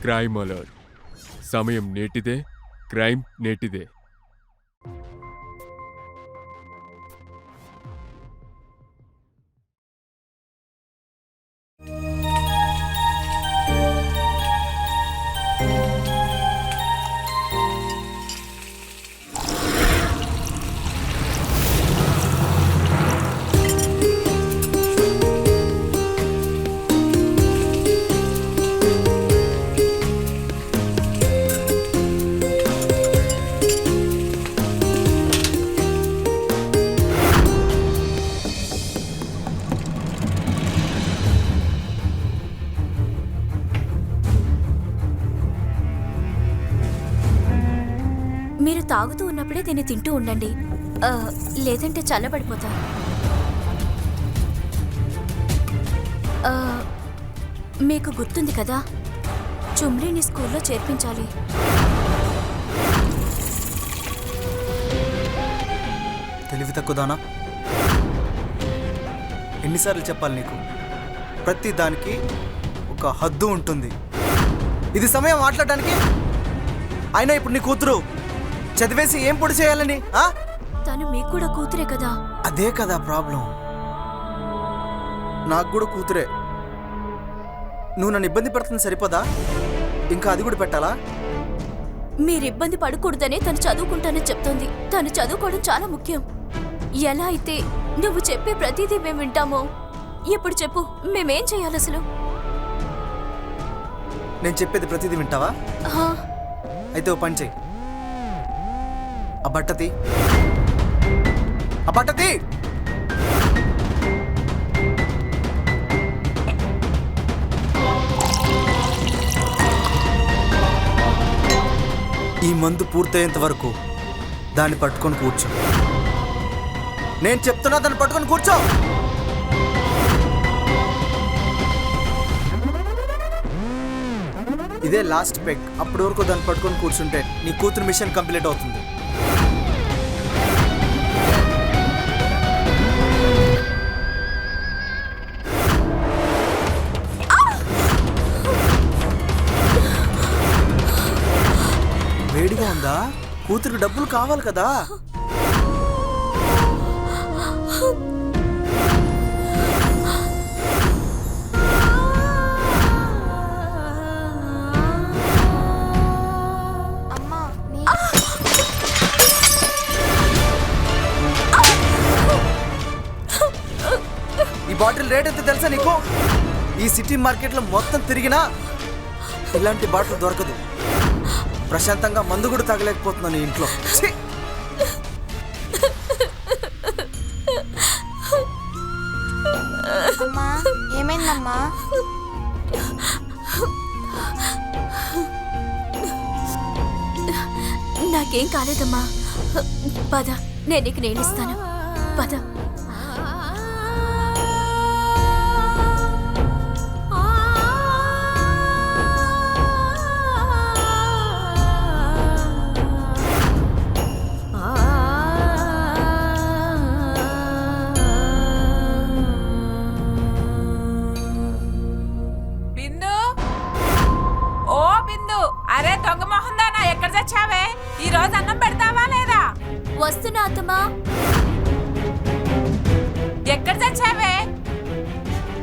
Crime alert. సమయం నేటిదే, crime నేటిదే. మీరు తాగుతూ ఉన్నప్పుడే దీన్ని తింటూ ఉండండి, లేదంటే చల్లబడిపోతా. మీకు గుర్తుంది కదా, చుమ్రీని స్కూల్లో చేర్పించాలి. తెలివి తక్కువదానా? ఎన్నిసార్లు చెప్పాలి నీకు? ప్రతి దానికి ఒక హద్దు ఉంటుంది. ఇది సమయం మాట్లాడడానికి. అయినా ఇప్పుడు నీ కూతురు చదివేసి ఏం పొడి చేయాలని? తను మీకు కూడా కూతురే కదా. అదే కదా ప్రాబ్లం. నాకు కూడా కూతురే. నువ్వు నన్ను ఇబ్బంది పెడుతుంది సరిపోదా? ఇంకా అది కూడా పెట్టాలా? మీరు ఇబ్బంది పడకూడదనే తను చదువుకుంటానని చెప్తోంది. తను చదువుకోవడం చాలా ముఖ్యం. ఎలా అయితే నువ్వు చెప్పే ప్రతిదీ మేము వింటామో, ఇప్పుడు చెప్పు, మేమేం చేయాలి అసలు? నేను చెప్పేది ప్రతిదీ వింటావా? అయితే ఓ పని చెయ్యి. ఆ బట్టతి ఈ మందు పూర్తయ్యేంత వరకు దాన్ని పట్టుకొని కూర్చో. నేను చెప్తున్నా, దాన్ని పట్టుకొని కూర్చో. ఇదే లాస్ట్ పెగ్. అప్పటి వరకు దాన్ని పట్టుకొని కూర్చుంటే నీ కూతురు మిషన్ కంప్లీట్ అవుతుంది. వేడిగా ఉందా? కూతురికి డబ్బులు కావాలి కదా. ఈ బాటిల్ రేట్ ఎంత తెలుసా నీకు? ఈ సిటీ మార్కెట్లో మొత్తం తిరిగినా ఇలాంటి బాటిల్ దొరకదు. ప్రశాంతంగా మందు కూడా తాగలేకపోతున్నాను ఇంట్లో. అమ్మా, ఏమైందమ్మా? నాకేం కాలేదమ్మా. పద, నేను నీకు నేనిస్తాను. పద. ఈ రోజు అన్నం పెడతావా లేదా? వస్తున్నా అత్తమ్మా. ఎక్కడ చచ్చావే?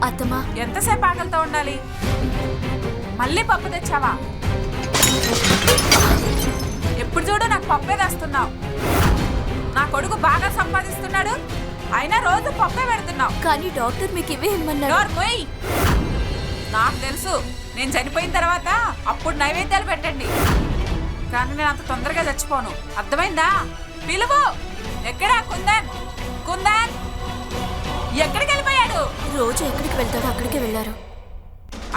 అత్తమ్మా, ఎంతసేపు ఆకలితో ఉండాలి? మళ్ళీ పప్పు తెచ్చావా? ఎప్పుడు చూడు నాకు పప్పే తెస్తున్నావు. నా కొడుకు బాగా సంపాదిస్తున్నాడు, అయినా రోజు పప్పే పెడుతున్నావు. కానీ డాక్టర్ మీకు ఇవే ఇమ్మన్నారు. నాకు తెలుసు, నేను చనిపోయిన తర్వాత అప్పుడు నైవేద్యాలు పెట్టండి, కానీ నేను అంత తొందరగా చచ్చిపోను. అర్థమైందా? పిలువు. ఎక్కడా కుందన్? కుందన్ ఎక్కడికి వెళ్ళిపోయాడు? రోజు ఎక్కడికి వెళ్తాడో అక్కడికి వెళ్ళారు.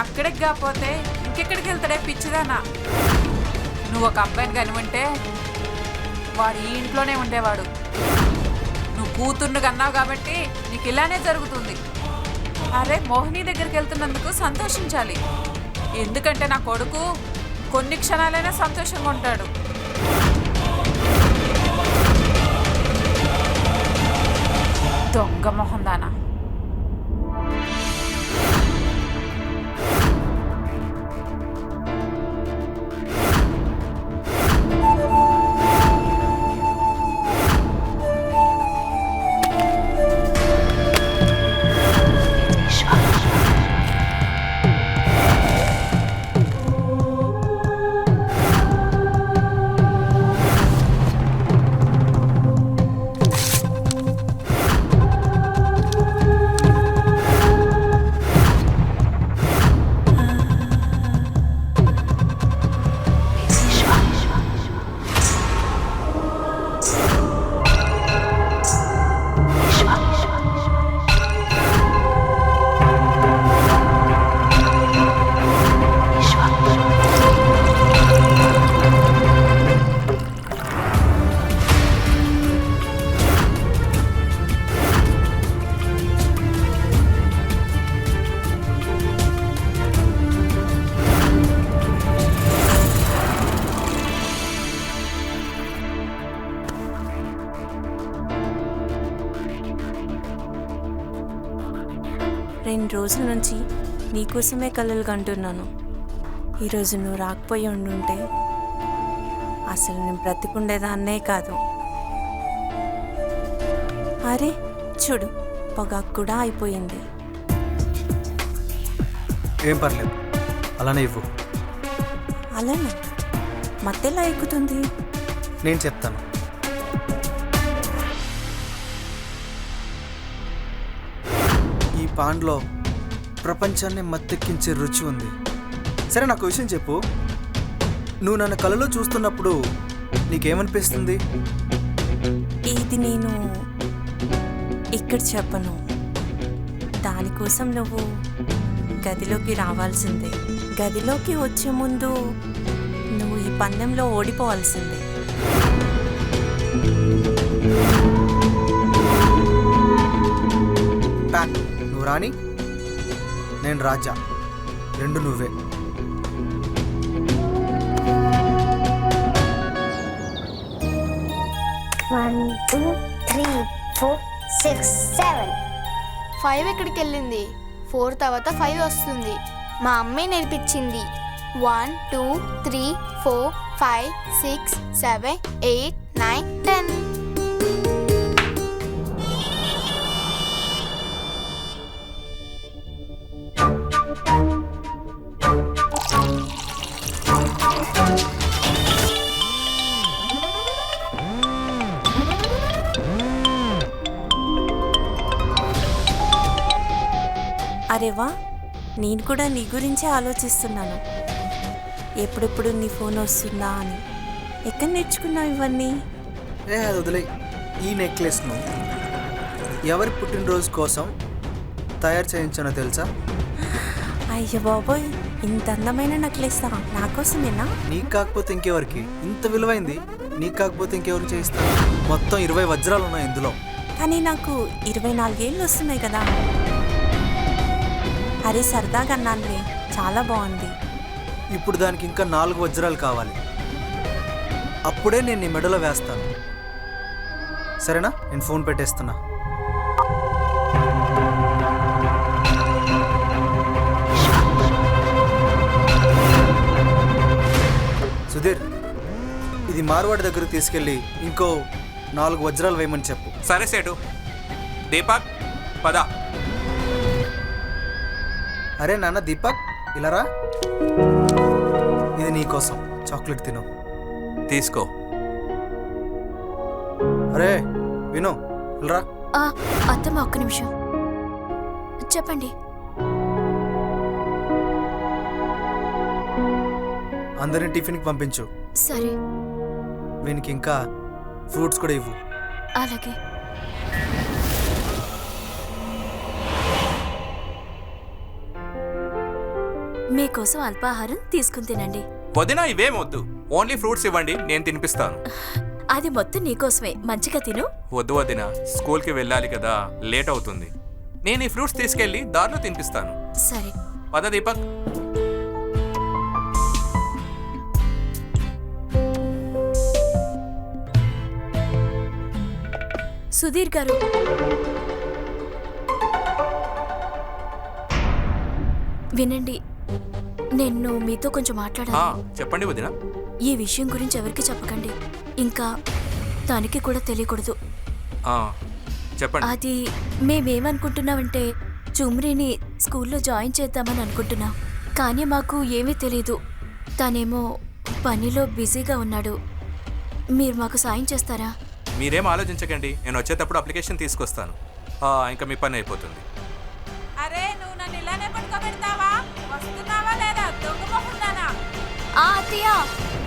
అక్కడికి కాకపోతే ఇంకెక్కడికి వెళ్తాడే పిచ్చిదానా? నువ్వు ఒక అబ్బాయిని కనివంటే వాడు ఈ ఇంట్లోనే ఉండేవాడు. నువ్వు కూతుర్ను కన్నావు కాబట్టి నీకు ఇలానే జరుగుతుంది. అరే, మోహిని దగ్గరికి వెళ్తున్నందుకు సంతోషించాలి. ఎందుకంటే నా కొడుకు కొన్ని క్షణాలైనా సంతోషంగా ఉంటాడు. దొంగ మొహం దానా. 2 రోజుల నుంచి నీకోసమే కలలు కంటున్నాను. ఈరోజు నువ్వు రాకపోయి ఉండుంటే అసలు నేను బ్రతికుండేదాన్నే కాదు. అరే చూడు, పొగాకు కూడా అయిపోయింది. ఏం పర్లేదు, అలానే ఇవ్వు. అలానే మత్తెలా ఎక్కుతుంది? నేను చెప్తాను. ఈ పాన్లో ప్రపంచాన్ని మత్తెక్కించే రుచి ఉంది. సరే, నాకు విషయం చెప్పు. నువ్వు నన్ను కలలో చూస్తున్నప్పుడు నీకేమనిపిస్తుంది? ఇది నేను ఇక్కడ చెప్పను. దానికోసం నువ్వు గదిలోకి రావాల్సిందే. గదిలోకి వచ్చే ముందు నువ్వు ఈ పందెంలో ఓడిపోవాల్సిందే. ప్యాక్. నువ్వు రాణి, నేను రాజా. 2 నువ్వే. One, 2, 3, 4, 6, 7. 5 ఎక్కడికి వెళ్ళింది? 4 తర్వాత 5 వస్తుంది. మా అమ్మే నేర్పించింది. 1, 2, 3, 4, 5, 6, 7, 8, 9, 10. అరే వా, నేను కూడా నీ గురించే ఆలోచిస్తున్నాను. ఎప్పుడెప్పుడు నీ ఫోన్ వస్తుందా అని. ఎక్కడ నేర్చుకున్నావు ఇవన్నీ? అది వదిలే. ఈ నెక్లెస్ను ఎవరి పుట్టినరోజు కోసం తయారు చేయించానో తెలుసా? అయ్య బాబోయ్, ఇంత అందమైన నెక్లెస్సా? నా కోసమేనా? నీకు కాకపోతే ఇంకెవరికి? ఇంత విలువైంది నీకు కాకపోతే ఇంకెవరికి చేయిస్తాను? మొత్తం 20 వజ్రాలు ఉన్నాయి ఇందులో. కానీ నాకు 24 ఏళ్ళు వస్తున్నాయి కదా. అరే సరదాగా అన్నానులే, చాలా బాగుంది. ఇప్పుడు దానికి ఇంకా 4 వజ్రాలు కావాలి. అప్పుడే నేను నీ మెడలో వేస్తాను. సరేనా? నేను ఫోన్ పెట్టేస్తున్నా. సుధీర్, ఇది మార్వాడి దగ్గరకు తీసుకెళ్ళి ఇంకో 4 వజ్రాలు వేయమని చెప్పు. సరే సేటు. దీపక్ పద. అరే నాన్న దీపక్, ఇలా రా. ఇది నీకోసం చాక్లెట్ తిను. తీసుకో. అరే విను, ఇలా రా. అత్తమ్మ, ఒక్క నిమిషం. చెప్పండి. అందరిని టిఫిన్కి పంపించు. సరే. వీనికి ఇంకా ఫ్రూట్స్ కూడా ఇవ్వు. అలాగే. మీకోసం అల్పాహారం తీసుకుని తినండి. వదినా ఇవేం వద్దు, ఓన్లీ ఫ్రూట్స్ ఇవ్వండి, నేను తినిపిస్తాను. అది మొత్తం నీకోసమే, మంచిగా తిను. వద్దు వదినా, స్కూల్కి వెళ్ళాలి కదా, లేట్ అవుతుంది. నేను ఈ ఫ్రూట్స్ తీసుకెళ్ళి దారిలో తినిపిస్తాను. సరే. పద దీపక్. సుధీర్ గారు, వినండి, నేను మీతో కొంచెం మాట్లాడాలి. చెప్పండి వదినా. ఈ విషయం గురించి ఎవరికి చెప్పకండి, ఇంకా తనకి కూడా తెలియకూడదు. చెప్పండి. అది మేమేమనుకుంటున్నామంటే చుమ్రీని స్కూల్లో జాయిన్ చేద్దామని అనుకుంటున్నాం. కానీ మాకు ఏమీ తెలీదు. తనేమో పనిలో బిజీగా ఉన్నాడు. మీరు మాకు సాయం చేస్తారా? మీరేం ఆలోచించకండి, నేను వచ్చేటప్పుడు అప్లికేషన్ తీసుకొస్తాను. ఇంకా మీ పని అయిపోతుంది. అరే నువ్వు నన్ను ఇలానే పడుకోబెడతావా? వస్తున్నావా లేదా? దొంగ మొహందానా? అత్తయ్య.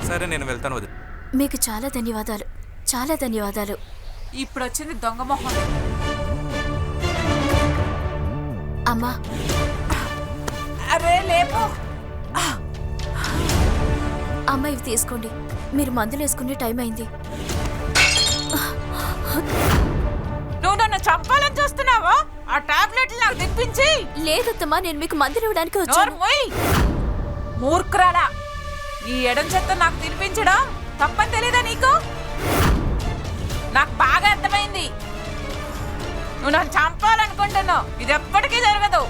సరే నేను వెళ్తాను వదిన. మీకు చాలా ధన్యవాదాలు, చాలా ధన్యవాదాలు. ఇప్పుడు వచ్చింది దొంగ మొహం. అమ్మా. అరే లేపు. అమ్మ, ఇవి తీసుకోండి. మీరు మందులు వేసుకునే టైం అయింది. నువ్వు నన్ను చంపాలని చూస్తున్నావా? ఆ టాబ్లెట్లు నాకు తెప్పించి. లేదత్తమ్మా, నేను మీకు మందులు ఇవ్వడానికి వచ్చాను. మూర్ఖురాలా, ఈ ఎడం చెత్త నాకు తినిపించడం తప్పని తెలీదా నీకు? నాకు బాగా అర్థమైంది. నువ్వు నన్ను చంపాలనుకుంటున్నావు. ఇది ఎప్పటికీ జరగదు.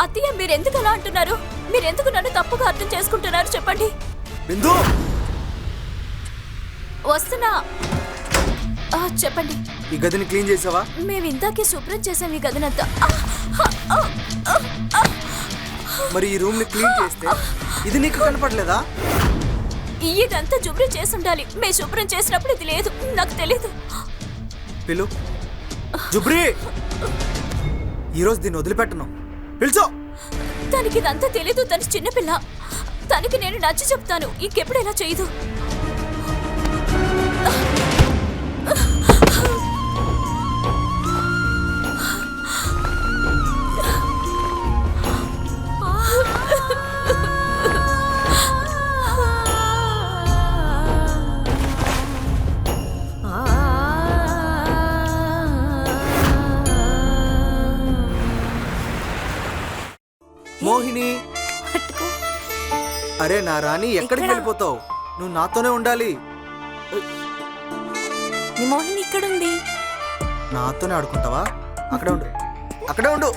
అత్తయ్య మీరు ఎందుకు అలా అంటున్నారు? మీరు ఎందుకు నన్ను తప్పుగా అర్థం చేసుకుంటున్నారు చెప్పండి. బిందు వస్తున్నా. చెప్పండి. ఈ గదిని క్లీన్ చేసావా? మేము ఇందాకే శుభ్రం చేసాం ఈ గదినంతా. మరి ఈ రూమ్ ని క్లీన్ చేస్తే ఇది నీకు కనపడలేదా? ఇదంతా శుభ్రం చేసి ఉండాలి. మేము శుభ్రం చేసినప్పుడు ఇది లేదు. నాకు తెలీదు. పిలు జుబ్రి, ఈరోజు దీన్ని వదిలిపెట్టను. పిలుచో. తనకి ఇదంతా తెలీదు. తను చిన్నపిల్ల. తనకి నేను నచ్చి చెప్తాను. ఇంకెప్పుడు ఇలా చేయదు. మోహిని, అరే నా రాణి, ఎక్కడికి వెళ్ళిపోతావు? నువ్వు నాతోనే ఉండాలి. నీ మోహిని ఇక్కడుంది. నాతోనే ఆడుకుంటావా? అక్కడే ఉండు, అక్కడే ఉండు.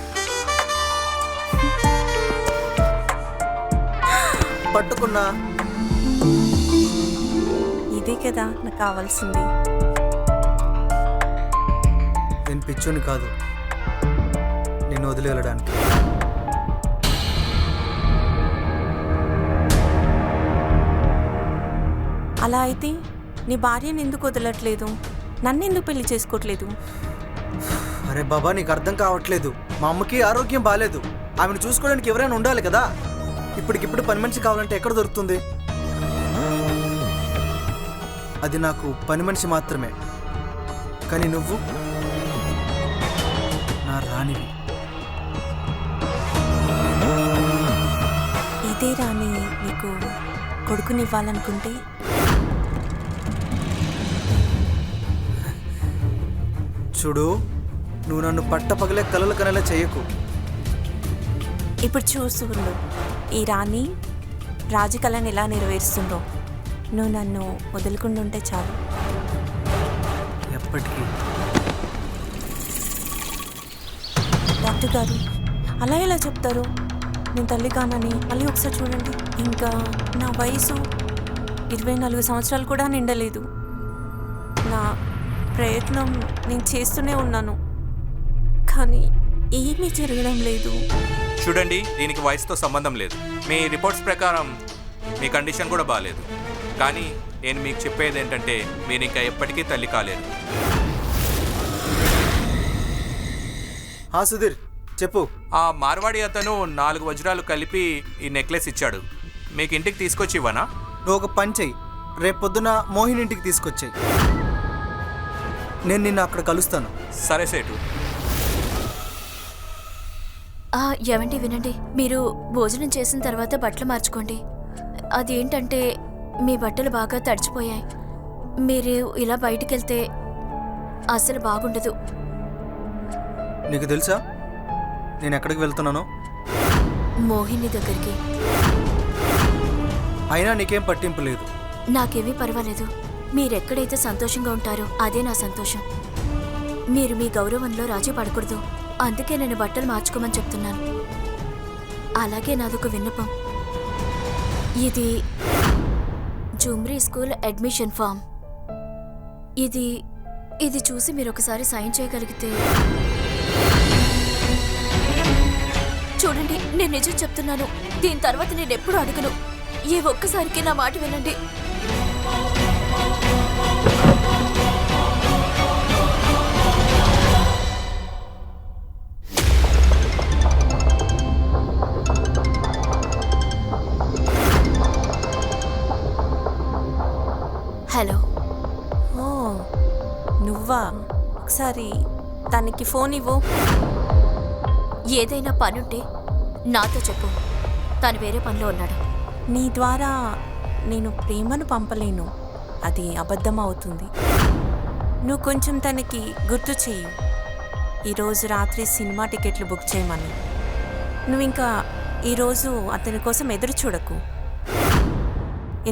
పట్టుకున్నా. ఇదే కదా నాకు కావాల్సింది. నేను పిచ్చోని కాదు నిన్ను వదిలి వెళ్ళడానికి. అలా అయితే నీ భార్యను ఎందుకు వదలట్లేదు? నన్ను ఎందుకు పెళ్లి చేసుకోవట్లేదు? అరే బాబా, నీకు అర్థం కావట్లేదు. మా అమ్మకి ఆరోగ్యం బాగాలేదు. ఆమెను చూసుకోవడానికి ఎవరైనా ఉండాలి కదా. ఇప్పటికిప్పుడు పని మనిషి కావాలంటే ఎక్కడ దొరుకుతుంది? అది నాకు పని మనిషి మాత్రమే. కానీ నువ్వు నా రాణివి. ఇదే రాణి నీకు కొడుకునివ్వాలనుకుంటే చూడు, నువ్వు నన్ను పట్టపగలే కలలు కనేలా చేయకు. ఇప్పుడు చూస్తూ ఉండు, ఈ రాణి రాజకళను ఎలా నెరవేరుస్తుందో. నువ్వు నన్ను వదులుకుండా ఉంటే చాలు. ఎప్పటికీ. డాక్టర్ గారు అలా ఎలా చెప్తారు? నేను తల్లి కానని. మళ్ళీ ఒకసారి చూడండి. ఇంకా నా వయసు 24 సంవత్సరాలు కూడా నిండలేదు. నా ప్రయత్నం నేను చేస్తూనే ఉన్నాను, కానీ ఏమీ జరగడం లేదు. చూడండి, దీనికి వయసుతో సంబంధం లేదు. మీ రిపోర్ట్స్ ప్రకారం మీ కండిషన్ కూడా బాగాలేదు. కానీ నేను మీకు చెప్పేది ఏంటంటే, మీరు ఇంకా ఎప్పటికీ తల్లి కాలేరు. సుధీర్ చెప్పు. ఆ మార్వాడి అతను 4 వజ్రాలు కలిపి ఈ నెక్లెస్ ఇచ్చాడు. మీకు ఇంటికి తీసుకొచ్చి ఇవ్వనా? నువ్వు ఒక పని చెయ్యి, రేపు పొద్దున మోహిని ఇంటికి తీసుకొచ్చాయి. నేను నిన్ను అక్కడ కలుస్తాను. సరే సేటు. ఏమండి వినండి, మీరు భోజనం చేసిన తర్వాత బట్టలు మార్చుకోండి. అదేంటంటే మీ బట్టలు బాగా తడిచిపోయాయి. మీరు ఇలా బయటికి వెళ్తే అసలు బాగుండదు. నీకు తెలుసా నేను ఎక్కడికి వెళ్తున్నానో? మోహిని దగ్గరికి. అయినా నీకేం పట్టింపు లేదు. నాకేమీ పర్వాలేదు. మీరెక్కడైతే సంతోషంగా ఉంటారో అదే నా సంతోషం. మీరు మీ గౌరవంలో రాజీ పడకూడదు. అందుకే నేను బట్టలు మార్చుకోమని చెప్తున్నాను. అలాగే నాదొక విన్నపం. ఇది జుమ్రీ స్కూల్ అడ్మిషన్ ఫామ్. ఇది చూసి మీరు ఒకసారి సైన్ చేయగలిగితే. చూడండి, నేను నిజం చెప్తున్నాను. దీని తర్వాత నేను ఎప్పుడు అడగను. ఏ ఒక్కసారికి నా మాట వినండి. హలో. ఓ నువ్వా? ఒకసారి తనకి ఫోన్ ఇవ్వు. ఏదైనా పనుంటే నాతో చెప్పు. తను వేరే పనిలో ఉన్నాడు. నీ ద్వారా నేను ప్రేమను పంపలేను, అది అబద్ధం అవుతుంది. నువ్వు కొంచెం తనకి గుర్తు చెయ్యి. ఈరోజు రాత్రి సినిమా టికెట్లు బుక్ చేయమని. నువ్వు ఇంకా ఈరోజు అతని కోసం ఎదురు చూడకు,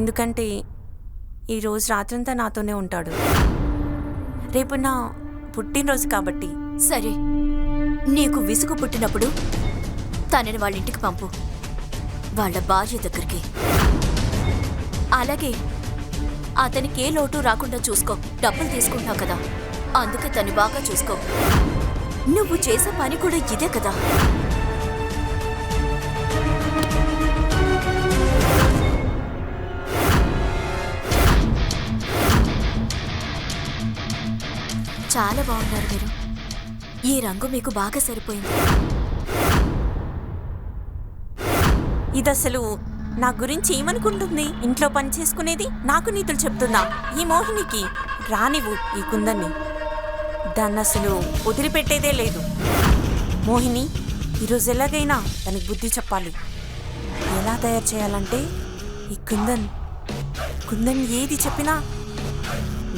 ఎందుకంటే ఈరోజు రాత్రంతా నాతోనే ఉంటాడు. రేపు నా పుట్టినరోజు కాబట్టి. సరే, నీకు విసుగు పుట్టినప్పుడు తనని వాళ్ళ ఇంటికి పంపు, వాళ్ళ భార్య దగ్గరికి. అలాగే అతనికి ఏ లోటు రాకుండా చూసుకో. డబ్బులు తీసుకుంటావు కదా, అందుకే తను బాగా చూసుకో. నువ్వు చేసే పని కూడా ఇదే కదా. చాలా బాగున్నారు మీరు. ఈ రంగు మీకు బాగా సరిపోయింది. ఇది అసలు నా గురించి ఏమనుకుంటుంది? ఇంట్లో పని చేసుకునేది నాకు నీతులు చెప్తుందా? ఈ మోహినికి రానివ్వు ఈ కుందన్ని. దాన్ని అసలు వదిలిపెట్టేదే లేదు. మోహిని, ఈరోజు ఎలాగైనా తనకి బుద్ధి చెప్పాలి. ఎలా తయారు చేయాలంటే ఈ కుందన్ ఏది చెప్పినా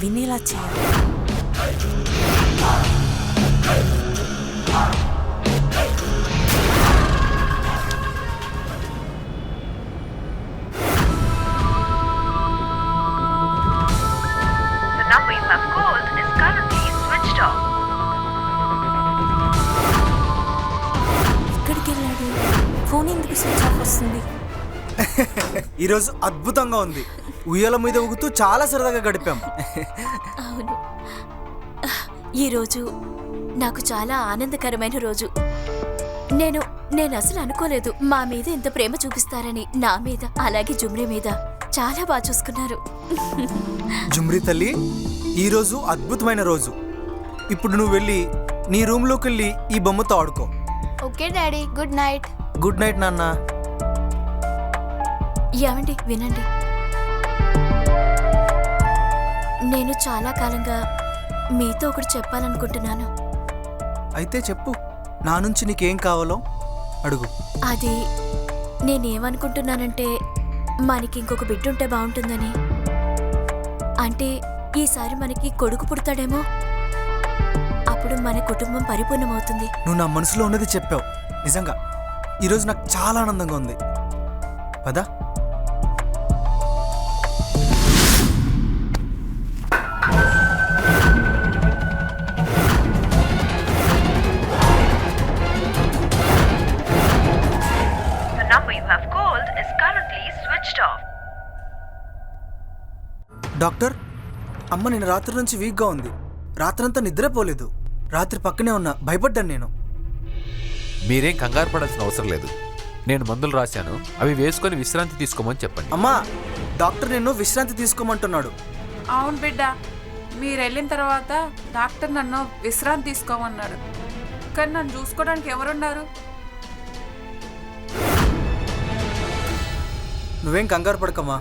వినేలా చేయాలి. ఎక్కడికి వెళ్ళాడు? ఫోన్ ఎందుకు స్విచ్ ఆఫ్ వస్తుంది? ఈరోజు అద్భుతంగా ఉంది. ఉయ్యాల మీద ఊగుతూ చాలా సరదాగా గడిపాం. అవును, ఈరోజు నాకు చాలా ఆనందకరమైన రోజు. నేను అసలు అనుకోలేదు మా మీద ఇంత ప్రేమ చూపిస్తారని. నా మీద, అలాగే జుమ్రీ మీద చాలా బాగా చూసుకున్నారు. జుమ్రీ తల్లి, ఈరోజు అద్భుతమైన రోజు. ఇప్పుడు నువ్వు వెళ్ళి నీ రూమ్లోకి వెళ్ళి ఈ బొమ్మతో ఆడుకో. Okay daddy, good night. Good night నాన్న. ఏమండి, వినండి. నేను చాలా కాలంగా మీతో ఒకటి చెప్పాలనుకుంటున్నాను. అయితే చెప్పు, నా నుంచి నీకేం కావాలో అడుగు. అది నేనేమనుకుంటున్నానంటే మనకి ఇంకొక బిడ్డ ఉంటే బాగుంటుందని. అంటే ఈసారి మనకి కొడుకు పుడతాడేమో, అప్పుడు మన కుటుంబం పరిపూర్ణమవుతుంది. నువ్వు నా మనసులో ఉన్నది చెప్పావు. నిజంగా ఈరోజు నాకు చాలా ఆనందంగా ఉంది. పదా. డాక్టర్, అమ్మ నేను రాత్రి నుంచి వీక్గా ఉంది. రాత్రంతా నిద్రపోలేదు. రాత్రి పక్కనే ఉన్నా, భయపడ్డాను నేను. మీరేం కంగారు పడాల్సిన అవసరం లేదు. నేను మందులు రాశాను, అవి వేసుకొని విశ్రాంతి తీసుకోమని చెప్పండి. అమ్మా, డాక్టర్ నిన్ను విశ్రాంతి తీసుకోమంటున్నాడు. అవును బిడ్డ, మీరు వెళ్ళిన తర్వాత డాక్టర్ నన్ను విశ్రాంతి తీసుకోమన్నాడు. కానీ నన్ను చూసుకోవడానికి ఎవరున్నారు? నువ్వేం కంగారు పడకమ్మా,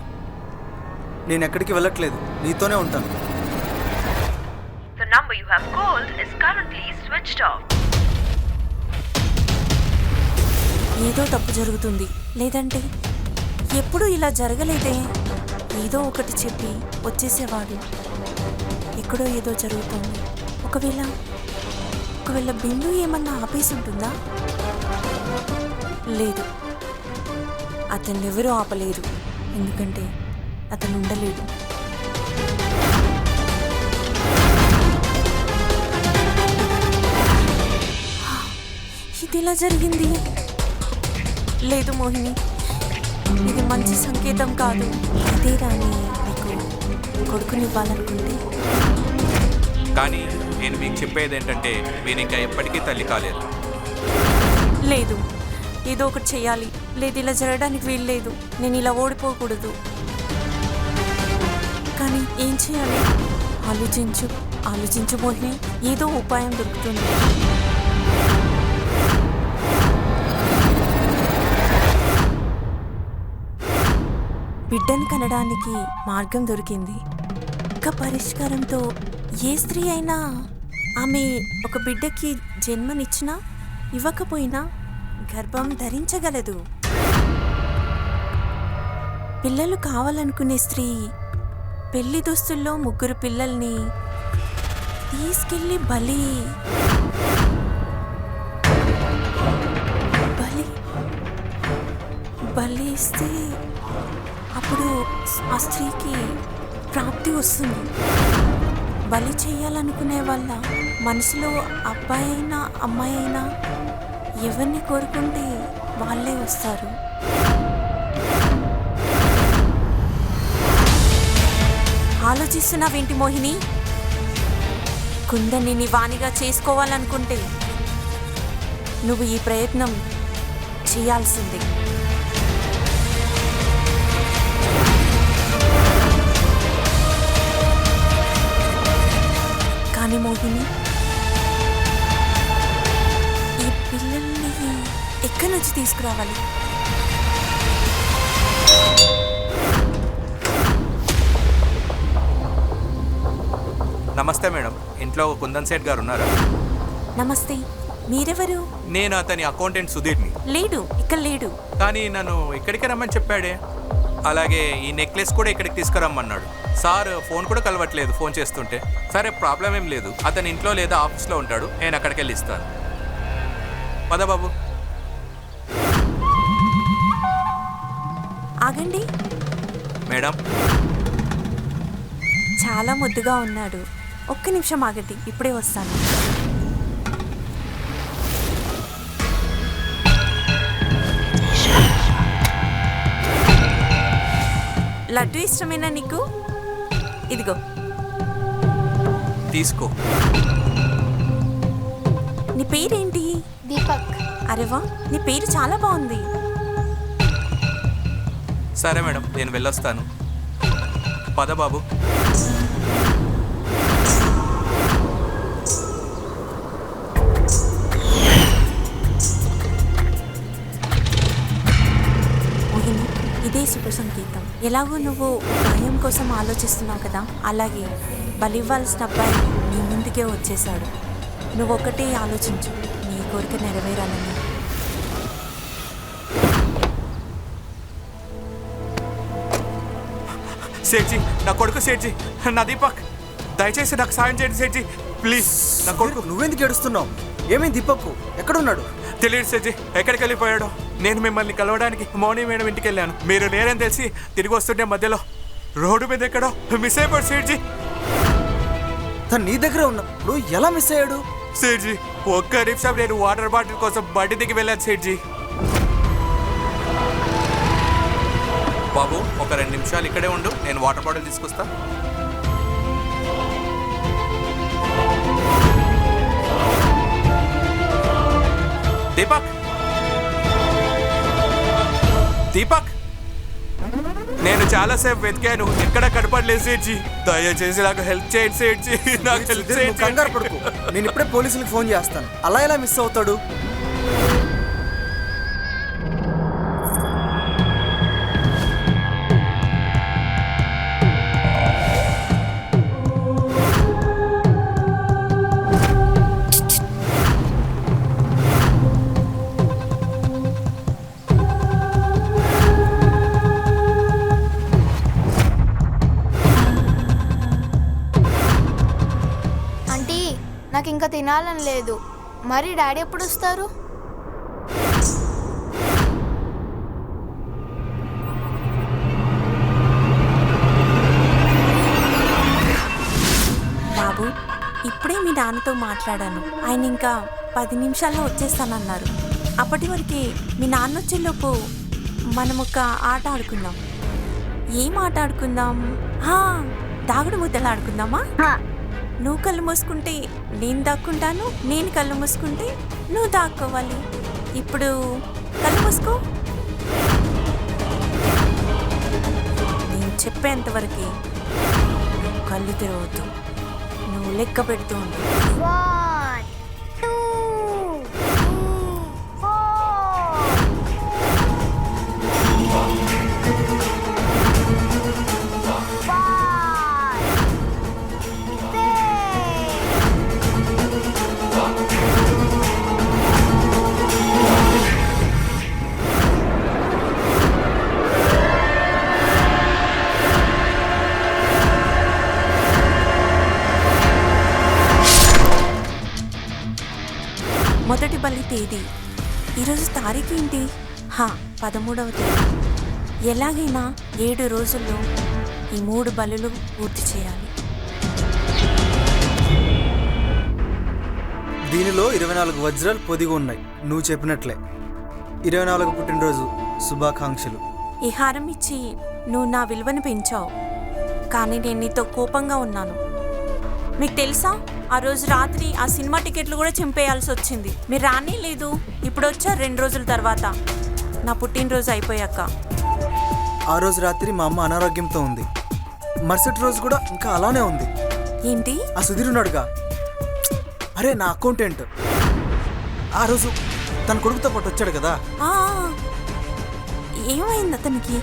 నేను ఎక్కడికి వెళ్ళట్లేదు, నీతోనే ఉంటాను. ఏదో తప్పు జరుగుతుంది, లేదంటే ఎప్పుడూ ఇలా జరగలేదే. ఏదో ఒకటి చెప్పి వచ్చేసేవాడు. ఎక్కడో ఏదో జరుగుతుంది. ఒకవేళ బిందు ఏమన్నా ఆపేసి ఉంటుందా? లేదు, అతన్ని ఎవరూ ఆపలేరు. ఎందుకంటే అతను ఉండలేడు. ఇది ఇలా జరిగింది. లేదు మోహిని, ఇది మంచి సంకేతం కాదు. అదే రాని నీకు కొడుకునివ్వాలనుకుంటే. కానీ నేను మీకు చెప్పేది ఏంటంటే మీరు ఇంకా ఎప్పటికీ తల్లి కాలేరు. లేదు, ఏదో ఒకటి చెయ్యాలి. లేదు, ఇలా జరగడానికి వీల్లేదు. నేను ఇలా ఓడిపోకూడదు. కానీ ఏం చేయాలి? ఆలోచించు మోహిని, ఏదో ఉపాయం దొరుకుతుంది. బిడ్డను కనడానికి మార్గం దొరికింది. ఒక పరిష్కారంతో ఏ స్త్రీ అయినా ఆమె ఒక బిడ్డకి జన్మనిచ్చినా ఇవ్వకపోయినా గర్భం ధరించగలదు. పిల్లలు కావాలనుకునే స్త్రీ పెళ్లి దుస్తుల్లో 3 పిల్లల్ని తీసుకెళ్ళి బలి ఇస్తే అప్పుడు ఆ స్త్రీకి ప్రాప్తి వస్తుంది. బలి చేయాలనుకునే వాళ్ళ మనసులో అబ్బాయి అయినా అమ్మాయి అయినా ఎవరిని కోరుకుంటే వాళ్ళే వస్తారు. ఆలోచిస్తున్నావేంటి మోహిని? కుందన్ని నీ వాణిగా చేసుకోవాలనుకుంటే నువ్వు ఈ ప్రయత్నం చేయాల్సిందే. కానీ మోహిని, ఈ పిల్లల్ని ఎక్కడి నుంచి తీసుకురావాలి? నమస్తే మేడం, ఇంట్లో కుందన్ సేట్ గారు ఉన్నారా? నమస్తే, మీరెవరు? నేను అతని అకౌంటెంట్ సుధీర్ని. లేడు, ఇక్కడ లేడు. కానీ నన్ను ఇక్కడికి రమ్మని చెప్పాడే. అలాగే ఈ నెక్లెస్ కూడా ఇక్కడికి తీసుకురమ్మన్నాడు. సార్ ఫోన్ కూడా కలవట్లేదు ఫోన్ చేస్తుంటే. సరే ప్రాబ్లం ఏం లేదు, అతని ఇంట్లో లేదా ఆఫీస్లో ఉంటాడు, నేను అక్కడికి వెళ్ళి ఇస్తాను. పద బాబు. ఆగండి మేడం. చాలా ముద్దుగా ఉన్నాడు. ఒక్క నిమిషం ఆగండి, ఇప్పుడే వస్తాను. లడ్డు ఇష్టమేనా నీకు? ఇదిగో తీసుకో. నీ పేరేంటి? దీపక్. అరేవా, నీ పేరు చాలా బాగుంది. సరే మేడం, నేను వెళ్ళొస్తాను. పద బాబు. మోహిని, ఇదే శుభ సంకేతం. ఎలాగో నువ్వు భయం కోసం ఆలోచిస్తున్నావు కదా, అలాగే బలివ్వాల్సిన అబ్బాయి నీ ముందుకే వచ్చేసాడు. నువ్వు ఒకటే ఆలోచించు, నీ కోరిక నెరవేరాలని. సేట్జీ, నా కొడుకు సేట్జీ, నా దీపక్, దయచేసి నాకు సాయం చేయండి సేట్జీ, ప్లీజ్. నా కొడుకు. నువ్వెందుకు ఏడుస్తున్నావు? ఏమైంది దీపక్కు? ఎక్కడున్నాడు? తెలియదు సేట్జీ, ఎక్కడికి వెళ్ళిపోయాడో. నేను మిమ్మల్ని కలవడానికి మౌని మేడం ఇంటికి వెళ్ళాను. మీరు లేరని తెలిసి తిరిగి వస్తుంటే మధ్యలో రోడ్డు మీద ఎక్కడో మిస్ అయిపోయాడు సేట్జీ. తను నీ దగ్గర ఉన్నప్పుడు ఎలా మిస్ అయ్యాడు? సేట్జీ, ఒక్క నిమిషం నేను వాటర్ బాటిల్ కోసం బండి దిగి వెళ్ళాను సేట్జీ. బాబు, ఒక 2 నిమిషాలు ఇక్కడే ఉండు, నేను వాటర్ బాటిల్ తీసుకొస్తా. దీపక్, దీపక్, నేను చాలాసేపు వెతికాను, ఎక్కడ కనపడలేదు సేట్జీ. దయచేసి నాకు హెల్ప్ చేయండి సేట్జీ, నాకు హెల్ప్ నువ్వు కంగారు పడుకో, చేయండి. నేను ఇప్పుడే పోలీసులకు ఫోన్ చేస్తాను. అలా ఎలా మిస్ అవుతాడు? ఆంటీ, నాకు ఇంకా తినాలని లేదు. మరి డాడీ ఎప్పుడు వస్తారు? బాబు, ఇప్పుడే మీ నాన్నతో మాట్లాడాను. ఆయన ఇంకా 10 నిమిషాల్లో వచ్చేస్తానన్నారు. అప్పటి వరకు మీ నాన్న వచ్చేలోపు మనం ఒక ఆట ఆడుకుందాం. ఏం ఆట ఆడుకుందాం? దాగుడు ముద్దలు ఆడుకుందామా? నువ్వు కళ్ళు మూసుకుంటే నేను దాక్కుంటాను, నేను కళ్ళు మూసుకుంటే నువ్వు దాక్కోవాలి. ఇప్పుడు కళ్ళు మూసుకో. నేను చెప్పేంతవరకు కళ్ళు తెరవద్దు. నువ్వు లెక్క పెడుతూ ఉండు. 1 2 3 మొదటి బలి తేదీ ఈరోజు తారీఖు ఏంటి? 13వ తేదీ. ఎలాగైనా 7 రోజుల్లో ఈ 3 బలులు పూర్తి చేయాలి. దీనిలో 24 వజ్రాలు పొదిగి ఉన్నాయి. నువ్వు చెప్పినట్లే 24 పుట్టినరోజు శుభాకాంక్షలు. ఈ హారం ఇచ్చి నువ్వు నా విలువను పెంచావు, కానీ నేను నీతో కోపంగా ఉన్నాను. మీకు తెలుసా, ఆ రోజు రాత్రి ఆ సినిమా టికెట్లు కూడా చింపేయాల్సి వచ్చింది. మీరు రానే లేదు. ఇప్పుడు వచ్చారు 2 రోజుల తర్వాత, నా పుట్టినరోజు అయిపోయాక. ఆ రోజు రాత్రి మా అమ్మ అనారోగ్యంతో ఉంది. మరుసటి రోజు కూడా ఇంకా అలానే ఉంది. ఏంటి? ఆ సుధీర్ ఉన్నాడుగా, అరే నా అకౌంటెంట్, ఆ రోజు తన కొడుకుతో పాటు వచ్చాడు కదా. ఆ, ఏమైంది అతనికి?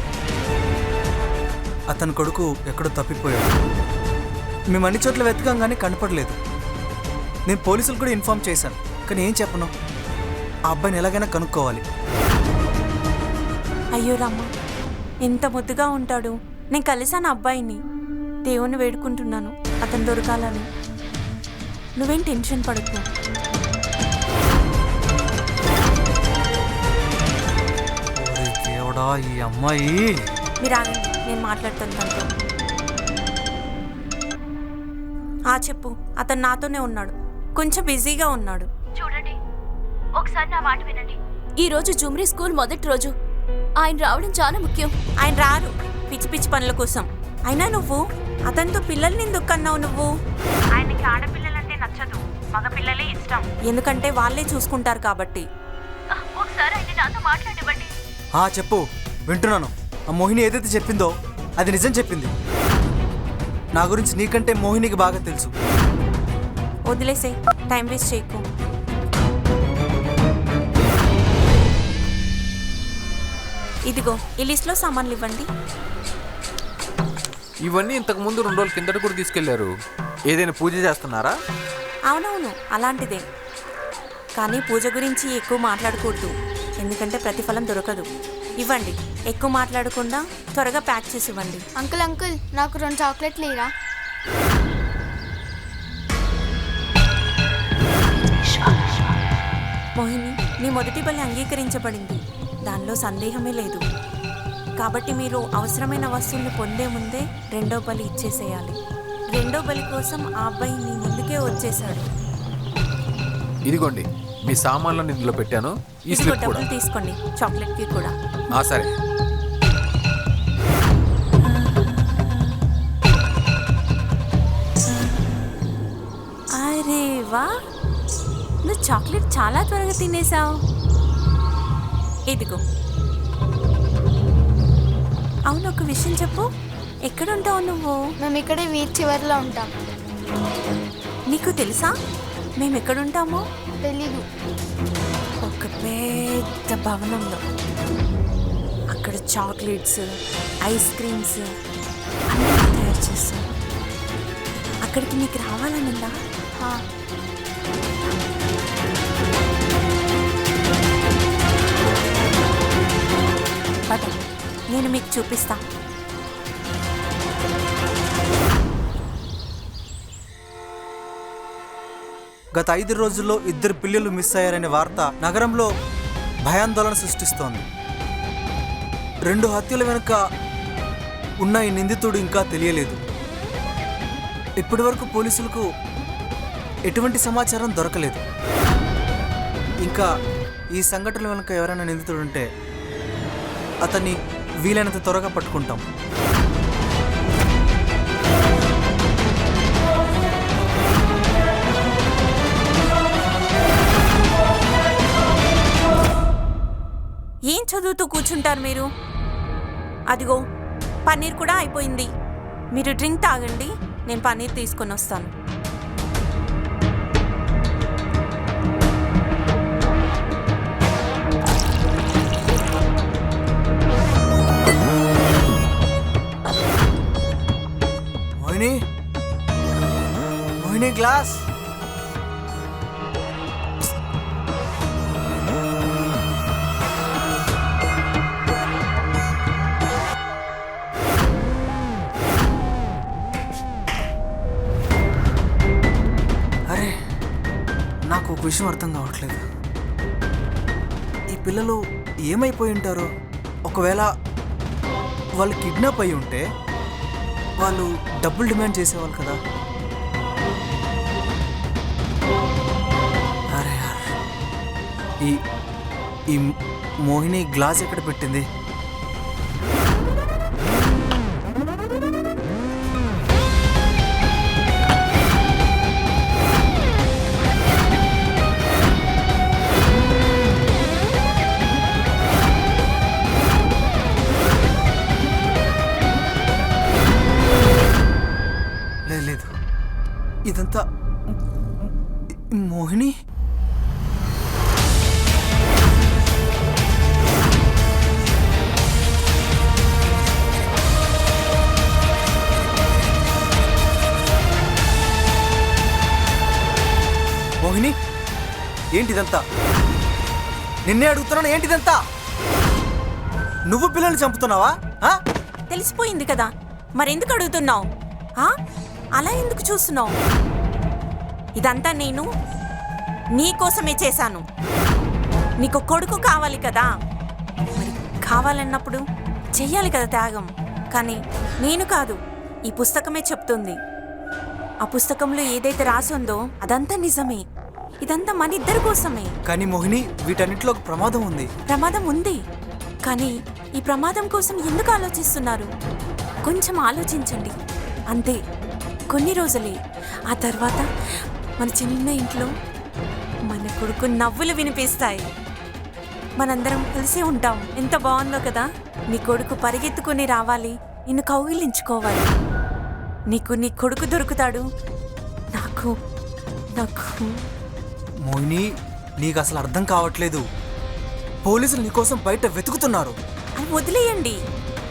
అతని కొడుకు ఎక్కడో తప్పిపోయాడు. మేము అన్ని చోట్ల వెతకాం కానీ కనపడలేదు. నేను పోలీసులు కూడా ఇన్ఫార్మ్ చేశాను, కానీ ఏం చెప్పను. ఆ అబ్బాయిని ఎలాగైనా కనుక్కోవాలి. అయ్యో రమ్మ, ఎంత ముద్దుగా ఉంటాడు. నేను కలిసాను అబ్బాయిని. దేవుణ్ణి వేడుకుంటున్నాను అతను దొరకాలని. నువ్వేం టెన్షన్ పడకు. ఓరి దేవుడా, ఈ అమ్మాయి. మీరు ఆగండి, నేను మాట్లాడతాను తనతో. చెప్పు. అతను నాతోనే ఉన్నాడు, కొంచెం బిజీగా ఉన్నాడు. చూడండి, ఒకసారి నా మాట వినండి. ఈ రోజు జుమ్రీ స్కూల్ మొదటి రోజు. ఆయన రావడం చాలా ముఖ్యం. ఆయన రారు పిచ్చి పిచ్చి పనుల కోసం. అయినా నువ్వు అతనితో పిల్లల్ని ఎందుకు కన్నావు? నువ్వు ఆయనకి ఆడపిల్లలంటే నచ్చదు, మగపిల్లలే ఇష్టం. ఎందుకంటే వాళ్ళే చూసుకుంటారు కాబట్టి. ఒకసారి ఆయన నాతో మాట్లాడివ్వండి. చెప్పు, వింటున్నాను. ఆ మోహిని ఏదైతే చెప్పిందో అది నిజం చెప్పింది. నా గురించి నీకంటే మోహినికి బాగా తెలుసు. వదిలేసే, టైం వేస్ట్ చేయకు. ఇదిగో ఈ లిస్ట్లో సామాన్లు ఇవ్వండి. ఇవన్నీ ఇంతకు ముందు 2 రోజుల కిందట కూడా తీసుకెళ్లారు. ఏదైనా పూజ చేస్తున్నారా? అవునవును, అలాంటిదే. కానీ పూజ గురించి ఎక్కువ మాట్లాడకూడదు, ఎందుకంటే ప్రతిఫలం దొరకదు. ఇవ్వండి, ఎక్కువ మాట్లాడకుండా త్వరగా ప్యాక్ చేసి ఇవ్వండి. అంకుల్ అంకుల్, నాకు 2 చాక్లెట్లు ఇరా. మోహిని, నీ మొదటి బలి అంగీకరించబడింది, దానిలో సందేహమే లేదు. కాబట్టి మీరు అవసరమైన వస్తువుల్ని పొందే ముందే 2వ బలి ఇచ్చేసేయాలి. 2వ బలి కోసం ఆ అబ్బాయి నీ ముందుకే వచ్చేసాడు. ఇదిగోండి, మీ సామాన్లను ఇందులో పెట్టాను. ఈ ఇదిగో స్లిప్ కూడా డబ్బులు తీసుకోండి, చాక్లెట్కి కూడా. సరే. అరే వా, నువ్వు చాక్లెట్ చాలా త్వరగా తినేసావు. ఇదిగో. అవును, ఒక విషయం చెప్పు, ఎక్కడుంటావు నువ్వు? మేము ఇక్కడే వీధి చివరిలో ఉంటాం. నీకు తెలుసా మేము ఎక్కడుంటామో? తెలీదు. ఒక పెద్ద భవనంలో. అక్కడ చాక్లెట్స్, ఐస్ క్రీమ్స్ అన్నీ తయారు చేస్తాం. అక్కడికి నీకు రావాలనుందా? పద, నేను మీకు చూపిస్తా. గత 5 రోజుల్లో 2 పిల్లలు మిస్ అయ్యారనే వార్త నగరంలో భయాందోళన సృష్టిస్తోంది. 2 హత్యల వెనుక ఉన్న ఈ నిందితుడు ఇంకా తెలియలేదు. ఇప్పటి వరకు పోలీసులకు ఎటువంటి సమాచారం దొరకలేదు. ఇంకా ఈ సంఘటనల వెనుక ఎవరైనా నిందితుడు ఉంటే అతన్ని వీలైనంత త్వరగా పట్టుకుంటాం. ఏం చదువుతూ కూర్చుంటారు మీరు? అదిగో పన్నీర్ కూడా అయిపోయింది. మీరు డ్రింక్ తాగండి, నేను పన్నీర్ తీసుకొని వస్తాను. మోహిని, మోహిని గ్లాస్. అరే, నాకు ఒక విషయం అర్థం కావట్లేదు. ఈ పిల్లలు ఏమైపోయి ఉంటారో? ఒకవేళ వాళ్ళు కిడ్నాప్ అయి ఉంటే వాళ్ళు డబ్బులు డిమాండ్ చేసేవాళ్ళు కదా. ఈ ఈ మోహిని గ్లాస్ ఎక్కడ పెట్టింది? లేదు, ఇదంతా మోహిని. మోహిని, ఏంటిదంతా? నిన్నే అడుగుతున్నాను, ఏంటిదంతా? నువ్వు పిల్లల్ని చంపుతున్నావా? తెలిసిపోయింది కదా, మరెందుకు అడుగుతున్నావు? అలా ఎందుకు చూస్తున్నావు? ఇదంతా నేను నీ కోసమే చేశాను. నీకు కొడుకు కావాలి కదా, మరి కావాలన్నప్పుడు చెయ్యాలి కదా త్యాగం. కానీ నేను కాదు, ఈ పుస్తకమే చెప్తుంది. ఆ పుస్తకంలో ఏదైతే రాసుందో అదంతా నిజమే. ఇదంతా మన ఇద్దరి కోసమే. కానీ మోహిని, వీటన్నిటిలో ఒక ప్రమాదం ఉంది. ప్రమాదం ఉంది, కానీ ఈ ప్రమాదం కోసం ఎందుకు ఆలోచిస్తున్నారు? కొంచెం ఆలోచించండి అంతే. కొన్ని రోజులే, ఆ తర్వాత మన చిన్న ఇంట్లో మన కొడుకు నవ్వులు వినిపిస్తాయి. మనందరం కలిసి ఉంటాం. ఎంత బాగుందో కదా. నీ కొడుకు పరిగెత్తుకుని రావాలి, నిన్ను కౌగిలించుకోవాలి. నీకు నీ కొడుకు దొరుకుతాడు, నాకు మోహిని, నీకు అసలు అర్థం కావట్లేదు. పోలీసులు నీకోసం బయట వెతుకుతున్నారు. అని వదిలేయండి.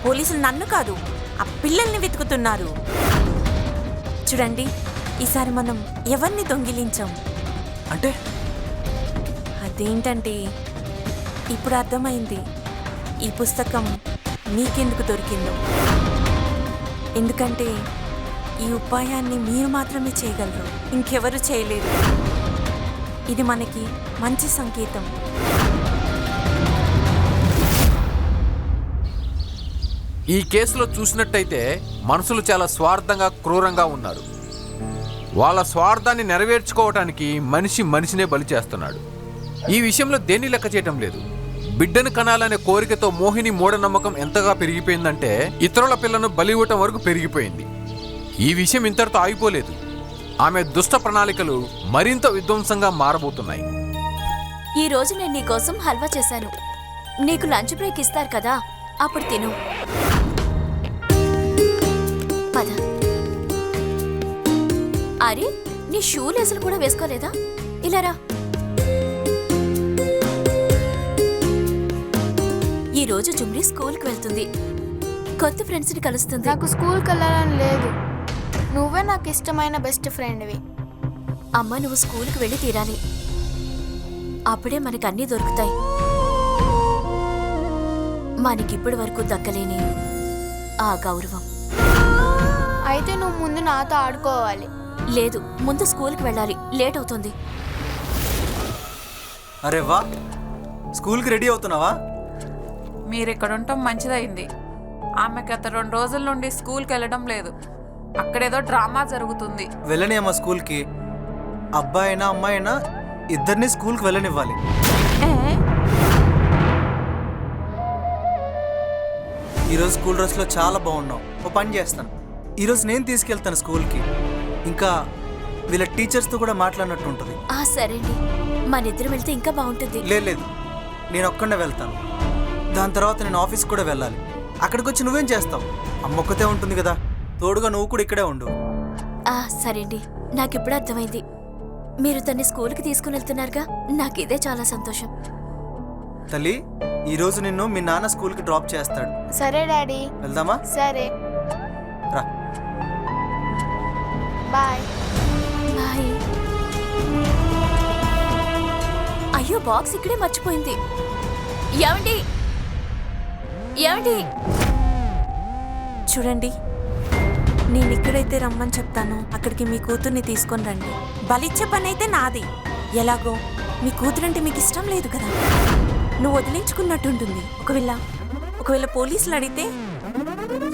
పోలీసులు నన్ను కాదు, ఆ పిల్లల్ని వెతుకుతున్నారు. చూడండి, ఈసారి మనం ఎవరిని దొంగిలించాం అంటే? అదేంటంటే ఇప్పుడు అర్థమైంది ఈ పుస్తకం మీకెందుకు దొరికిందో. ఎందుకంటే ఈ ఉపాయాన్ని మీరు మాత్రమే చేయగలరు, ఇంకెవరు చేయలేరు. ఇది మనకి మంచి సంకేతం. ఈ కేసులో చూసినట్టయితే మనుషులు చాలా స్వార్థంగా, క్రూరంగా ఉన్నారు. వాళ్ళ స్వార్థాన్ని నెరవేర్చుకోవటానికి మనిషినే బలి చేస్తున్నాడు. ఈ విషయంలో దేన్ని లెక్క చేయటం లేదు. బిడ్డను కనాలనే కోరికతో మోహిని మూఢనమ్మకం ఎంతగా పెరిగిపోయిందంటే ఇతరుల పిల్లను బలి ఇవ్వటం వరకు పెరిగిపోయింది. ఈ విషయం ఇంతటితో ఆగిపోలేదు. ఆమె దుష్ట ప్రణాళికలు మరింత విధ్వంసంగా మారబోతున్నాయి. ఈ రోజు నేను నీకోసం హల్వా చేశాను. నీకు లంచ్ బ్రేక్ ఇస్తారు కదా, అప్పుడు తిను. పద. అరే, నీ షూ లేసులు కూడా వేసుకోలేదా? ఇలా రా. ఈ రోజు జుమ్రీ స్కూల్కి వెళ్తుంది, కొత్త ఫ్రెండ్స్ని కలుస్తుంది. నాకు స్కూల్కి వెళ్ళాలని లేదు. నువ్వే నాకు ఇష్టమైన బెస్ట్ ఫ్రెండ్వి. అమ్మ, నువ్వు స్కూల్కి వెళ్ళి తీరాలి. అప్పుడే మనకు అన్నీ దొరుకుతాయి. మనకిప్పటి వరకు దక్కలేని ఆ గౌరవం. అయితే నువ్వు ముందు నాతో ఆడుకోవాలి. లేదు, ముందు స్కూల్కి వెళ్ళాలి, లేట్ అవుతుంది. అరే వా, స్కూల్కి రెడీ అవుతున్నావా? మీరు ఇక్కడ ఉండటం మంచిదైంది. ఆమె గత 2 రోజుల నుండి స్కూల్కి వెళ్ళడం లేదు. అక్కడేదో డ్రామా జరుగుతుంది. వెళ్ళని అమ్మ స్కూల్కి. అబ్బాయి అయినా అమ్మాయి అయినా ఇద్దరిని స్కూల్కి వెళ్ళనివ్వాలి. ఈరోజు స్కూల్ డ్రెస్లో చాలా బాగున్నావు. ఓ పని చేస్తాను, ఈరోజు నేను తీసుకెళ్తాను స్కూల్కి. ఇంకా వీళ్ళ టీచర్స్తో కూడా మాట్లాడినట్టు ఉంటుంది. సరేండి, మనిద్దరం వెళ్తే ఇంకా బాగుంటుంది. లేదు, నేను ఒక్కడే వెళ్తాను. దాని తర్వాత నేను ఆఫీస్కి కూడా వెళ్ళాలి. అక్కడికి వచ్చి నువ్వేం చేస్తావు? అమ్మ ఒక్కతే ఉంటుంది కదా, తోడుగా నువ్వు కూడా ఇక్కడే ఉండు. సరేండి, నాకిప్పుడు అర్థమైంది. మీరు తన్ని స్కూల్కి తీసుకుని వెళ్తున్నారుగా, నాకు ఇదే చాలా సంతోషం. తల్లి, ఈరోజు నిన్ను మీ నాన్న స్కూల్కి డ్రాప్ చేస్తాడు. సరే డాడీ, వెళ్దామా? సరే, రా. బాయ్. బాయ్. అయ్యో, బాక్స్ ఇక్కడే మర్చిపోయింది. ఏమండి? చూడండి, నేను ఎక్కడైతే రమ్మని చెప్తానో అక్కడికి మీ కూతుర్ని తీసుకొని రండి. బలిచ్చే పని అయితే నాది. ఎలాగో మీ కూతురంటే మీకు ఇష్టం లేదు కదా, నువ్వు వదిలించుకున్నట్టుంటుంది. ఒకవేళ పోలీసులు అడిగితే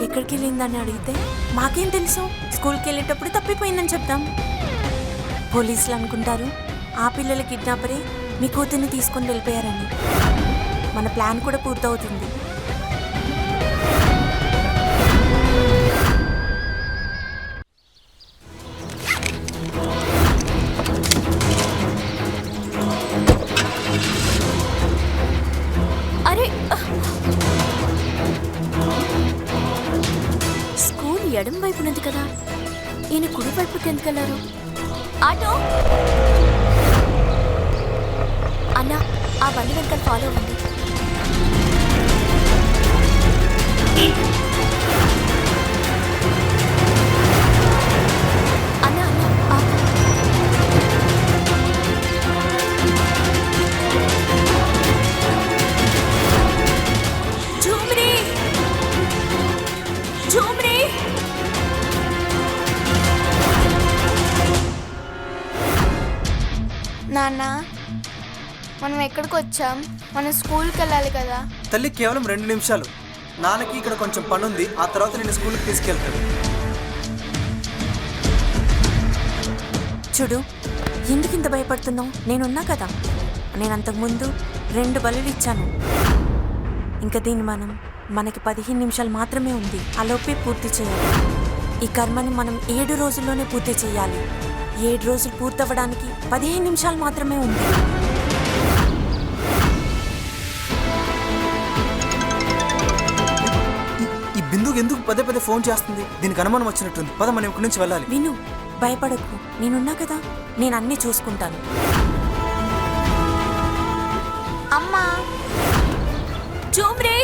ఎక్కడికి వెళ్ళిందని అడిగితే మాకేం తెలుసు, స్కూల్కి వెళ్ళేటప్పుడు తప్పిపోయిందని చెప్తాం. పోలీసులు అనుకుంటారు ఆ పిల్లల కిడ్నాపరే మీ కూతుర్ని తీసుకొని వెళ్ళిపోయారని. మన ప్లాన్ కూడా పూర్తవుతుంది. అరే స్కూల్ ఎడం వైపునుంది కదా, ఈయన కుడి వైపుకి ఎందుకు వెళ్ళారు? ఆటో అన్నా, ఆ బండి వెనకాల ఫాలో అవ్వండి. అన్నా అన్నా ఆపు. झूमरी झूमरी నాన్న మనం ఎక్కడికి వచ్చాం? మనం స్కూల్కి వెళ్ళాలి కదా. తల్లి కేవలం 2 నిమిషాలు. నాన్నకి ఇక్కడ కొంచెం పని ఉంది, ఆ తర్వాత నేను స్కూల్కి తీసుకెళ్తాను. చూడు, ఎందుకు ఇంత భయపడుతున్నావు? నేనున్నా కదా. నేను అంతకుముందు 2 బలులు ఇచ్చాను. ఇంకా దీన్ని మనకి 15 నిమిషాలు మాత్రమే ఉంది. ఆలోపే పూర్తి చేయాలి. ఈ కర్మని మనం 7 రోజుల్లోనే పూర్తి చేయాలి. 7 రోజులు పూర్తవ్వడానికి 15 నిమిషాలు మాత్రమే ఉంది. ఈ బిందుకు ఎందుకు పదే పదే ఫోన్ చేస్తుంది? దీనికి అనుమానం వచ్చినట్టుంది. పద మనం ఇక్కడి నుంచి వెళ్ళాలి. విను, భయపడకు. నేనున్నా కదా, నేను అన్నీ చూసుకుంటాను. అమ్మా झूमरी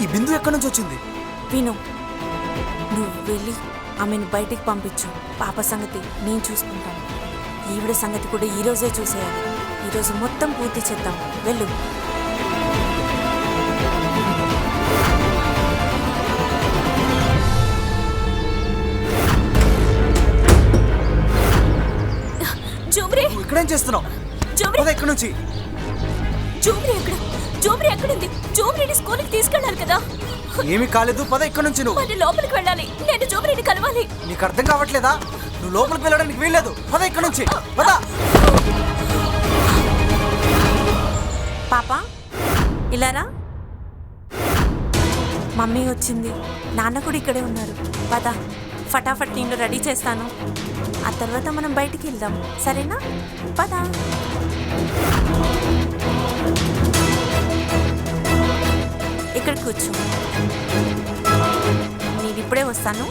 ఈ బిందు ఎక్కడి నుంచి వచ్చింది? విను, నువ్వు వెళ్ళి ఆమెను బయటికి పంపించు. పాప సంగతి నేను చూసుకుంటాను. ఈవిడ సంగతి కూడా ఈరోజే చూసేయాలి. ఈరోజు మొత్తం పూర్తి చేద్దాం. వెళ్ళు. झूमरी నువ్వు ఇక్కడేం చేస్తున్నావు? झूमरी పద ఇక్కడి నుంచి. झूमरी ఎక్కడ? झूमरी ఎక్కడుంది? झूमरीని స్కూల్కి తీసుకెళ్ళాలి కదా. ఏమీ కాలేదు, పద ఇక్కడి నుంచి. నువ్వు మరి లోపలికి వెళ్ళాలి. నేను झूमरीని కలవాలి. నీకు అర్థం కావట్లేదా? నువ్వు లోపలికి వెళ్ళడానికి వీల్లేదు. పద ఇక్కడి నుంచి, పద. పాప ఇలారా. మమ్మీ వచ్చింది, నాన్న కూడా ఇక్కడే ఉన్నారు. పద, ఫటాఫట్ నేను రెడీ చేస్తాను. ఆ తర్వాత మనం బయటికి వెళ్దాం, సరేనా? పద. ఇక్కడ కూర్చో, నేను ఇప్పుడే వస్తాను.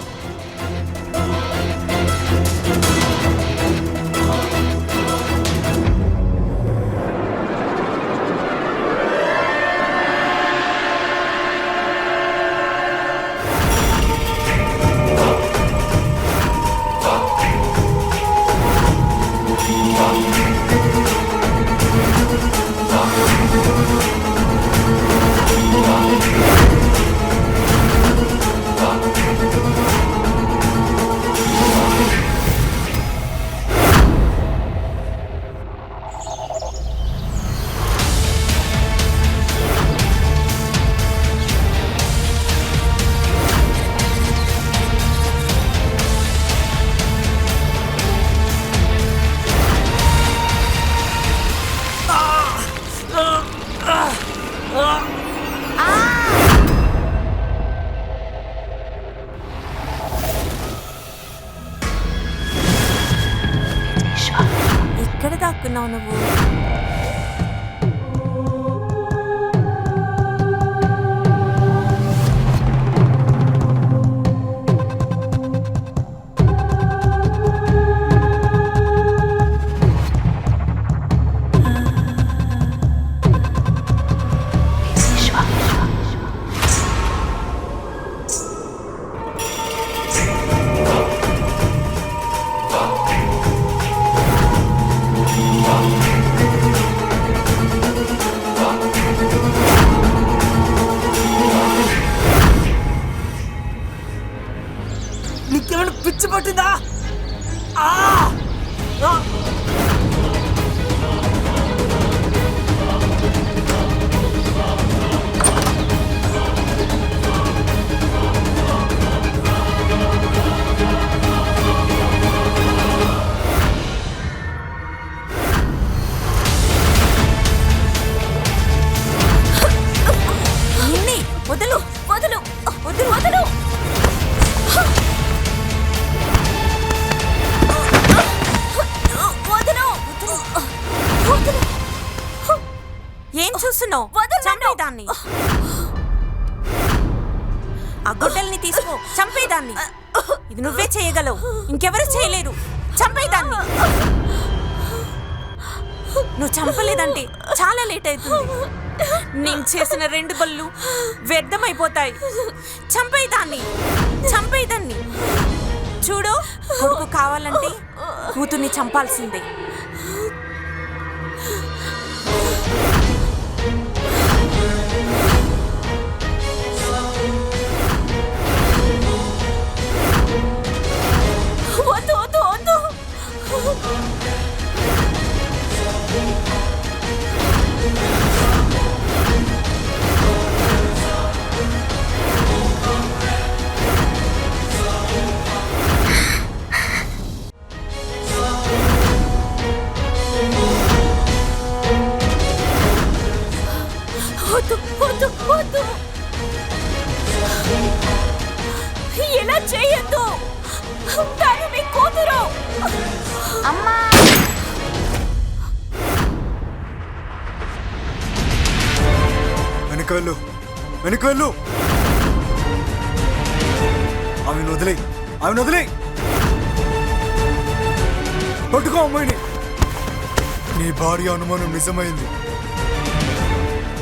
ఏం చూస్తున్నావు? వదలు నన్ను. చంపేదాన్ని. ఆ గొడ్డల్ని తీసుకో, చంపేదాన్ని. ఇది నువ్వే చేయగలవు, ఇంకెవరు చేయలేరు. చంపేదాన్ని. నువ్వు చంపలేదంటే చాలా లేట్ అవుతుంది. నేను చేసిన 2 బళ్ళు వ్యర్థమైపోతాయి. చంపేదాన్ని, చంపేదాన్ని. చూడు, కొడుకు కావాలంటే కూతుర్ని చంపాల్సిందే. వద్దు వద్దు వద్దు. వద్దు వద్దు వద్దు. ఇలా చేయొద్దు. తను మీ కూతురు. అమ్మా వెనక వెళ్ళు, వెనక వెళ్ళు. ఆమెను వదిలే, ఆమెను వదిలే. పట్టుకో అమ్మాయిని. నీ భార్య అనుమానం నిజమైంది.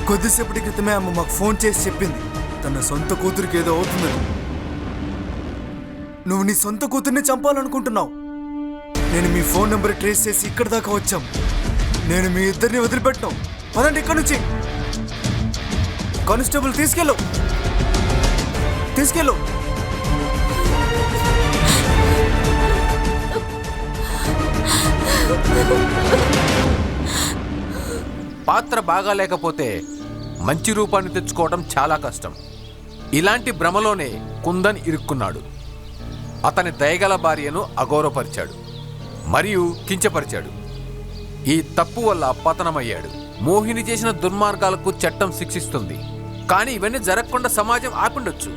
కొద్దిసేపటి క్రితమే అమ్మ మాకు ఫోన్ చేసి చెప్పింది తన సొంత కూతురికి ఏదో అవుతుందని. నువ్వు నీ సొంత కూతుర్ని చంపాలనుకుంటున్నావు. నేను మీ ఫోన్ నెంబర్ ట్రేస్ చేసి ఇక్కడి దాకా వచ్చాం. నేను మీ ఇద్దరిని వదిలిపెట్టాం. పదండి ఇక్కడి నుంచి. కానిస్టేబుల్ తీసుకెళ్ళు, తీసుకెళ్ళు. పాత్ర బాగా లేకపోతే మంచి రూపాన్ని తెచ్చుకోవడం చాలా కష్టం. ఇలాంటి భ్రమలోనే కుందన్ ఇరుక్కున్నాడు. అతని దయగల భార్యను అగౌరవపరిచాడు మరియు కించపరిచాడు. ఈ తప్పు వల్ల పతనమయ్యాడు. మోహిని చేసిన దుర్మార్గాలకు చట్టం శిక్షిస్తుంది. కానీ ఇవన్నీ జరగకుండా సమాజం ఆపిండొచ్చు.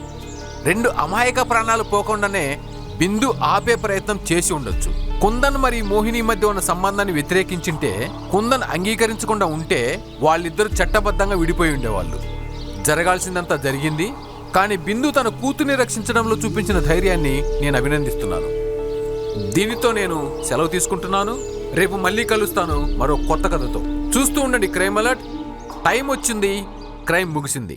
2 అమాయక ప్రాణాలు పోకుండానే బిందు ఆపే ప్రయత్నం చేసి ఉండొచ్చు. కుందన్ మరియు మోహిని మధ్య ఉన్న సంబంధాన్ని వ్యతిరేకించింటే, కుందన్ అంగీకరించకుండా ఉంటే వాళ్ళిద్దరూ చట్టబద్ధంగా విడిపోయి ఉండేవాళ్ళు. జరగాల్సిందంతా జరిగింది. కానీ బిందు తన కూతుర్ని రక్షించడంలో చూపించిన ధైర్యాన్ని నేను అభినందిస్తున్నాను. దీనితో నేను సెలవు తీసుకుంటున్నాను. రేపు మళ్ళీ కలుస్తాను మరో కొత్త కథతో. చూస్తూ ఉండండి క్రైమ్ అలర్ట్. టైం వచ్చింది, క్రైమ్ ముగిసింది.